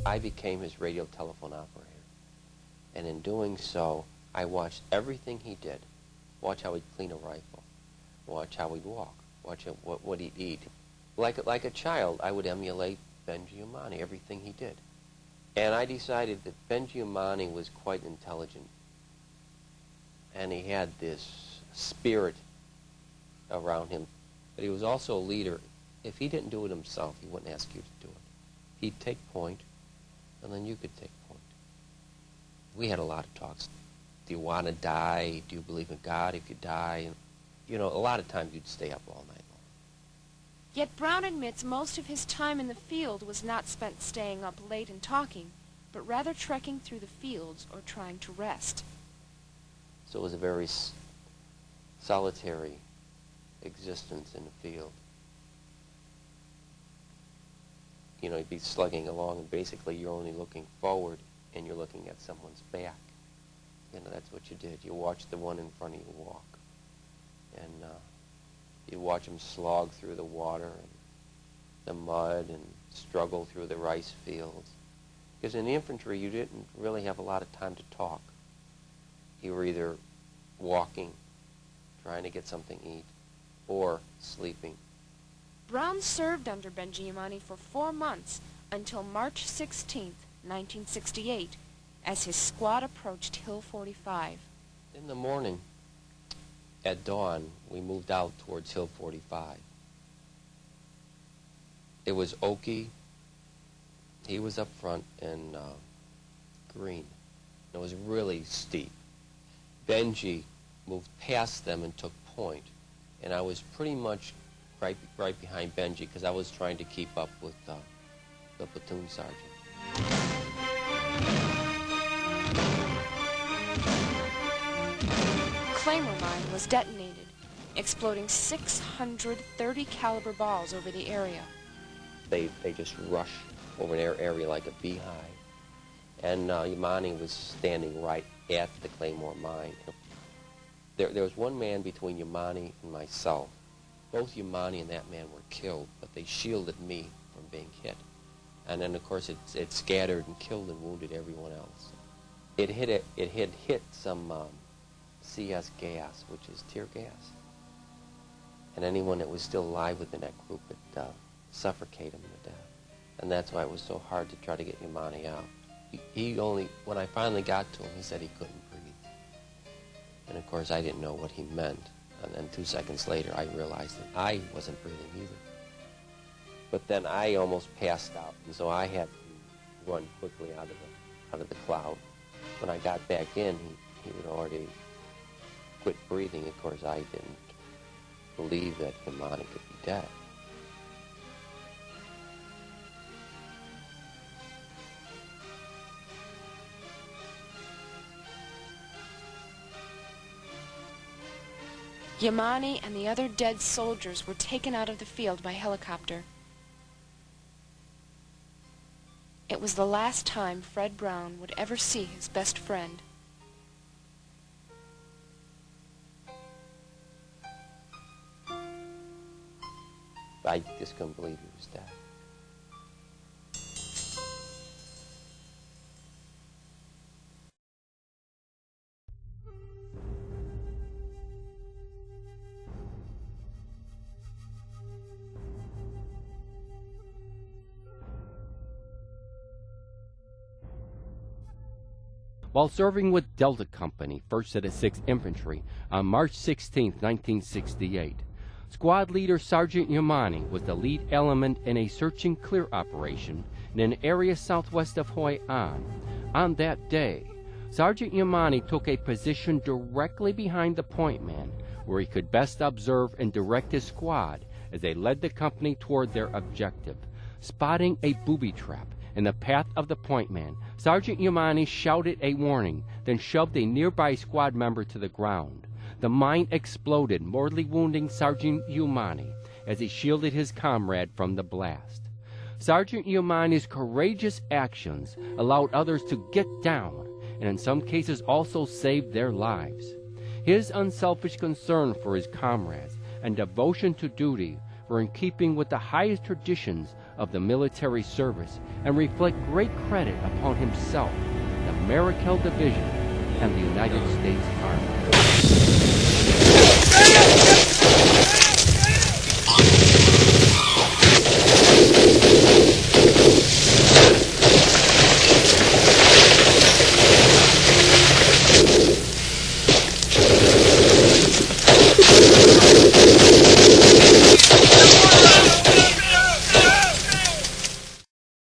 I became his radio telephone operator. And in doing so, I watched everything he did. Watch how he'd clean a rifle. Watch how he'd walk. Watch what he'd eat. Like a child, I would emulate Benji Yamane, everything he did. And I decided that Benji Yamane was quite intelligent. And he had this spirit around him. But he was also a leader. If he didn't do it himself, he wouldn't ask you to do it. He'd take point, and then you could take point. We had a lot of talks. Do you want to die? Do you believe in God if you die? And, you know, a lot of times you'd stay up all night long. Yet Brown admits most of his time in the field was not spent staying up late and talking, but rather trekking through the fields or trying to rest. So it was a very solitary existence in the field. You know, you'd be slugging along, and basically you're only looking forward, and you're looking at someone's back. You know, that's what you did. You watched the one in front of you walk. And you watch them slog through the water and the mud and struggle through the rice fields. Because in the infantry, you didn't really have a lot of time to talk. You were either walking, trying to get something to eat, or sleeping. Brown served under Benji Yamane for 4 months until March 16, 1968, as his squad approached Hill 45. In the morning, at dawn, we moved out towards Hill 45. It was Okie. He was up front, and Green. It was really steep. Benji moved past them and took point, and I was pretty much right behind Benji because I was trying to keep up with the platoon sergeant. Claymore mine was detonated, exploding 630 caliber balls over the area. They just rush over an area like a beehive. And Yamane was standing right at the Claymore mine. There was one man between Yamane and myself. Both Yamane and that man were killed, but they shielded me from being hit. And then, of course, it scattered and killed and wounded everyone else. It had hit some CS gas, which is tear gas. And anyone that was still alive within that group, it suffocated them to death. And that's why it was so hard to try to get Yamane out. When I finally got to him, he said he couldn't breathe. And of course, I didn't know what he meant. And then 2 seconds later, I realized that I wasn't breathing either. But then I almost passed out, and so I had to run quickly out of the cloud. When I got back in, he had already quit breathing. Of course, I didn't believe that Yamane could be dead. Yamane and the other dead soldiers were taken out of the field by helicopter. It was the last time Fred Brown would ever see his best friend. I just couldn't believe he was dead. While serving with Delta Company, 1st Set of 6th Infantry, on March 16, 1968, Squad Leader Sergeant Yamane was the lead element in a search and clear operation in an area southwest of Hoi An. On that day, Sergeant Yamane took a position directly behind the point man, where he could best observe and direct his squad as they led the company toward their objective. Spotting a booby trap in the path of the point man, Sergeant Yamane shouted a warning, then shoved a nearby squad member to the ground. The mine exploded, mortally wounding Sergeant Yamane as he shielded his comrade from the blast. Sergeant Yamane's courageous actions allowed others to get down, and in some cases also saved their lives. His unselfish concern for his comrades and devotion to duty were in keeping with the highest traditions of the military service and reflect great credit upon himself, the Maricel Division, and the United States Army.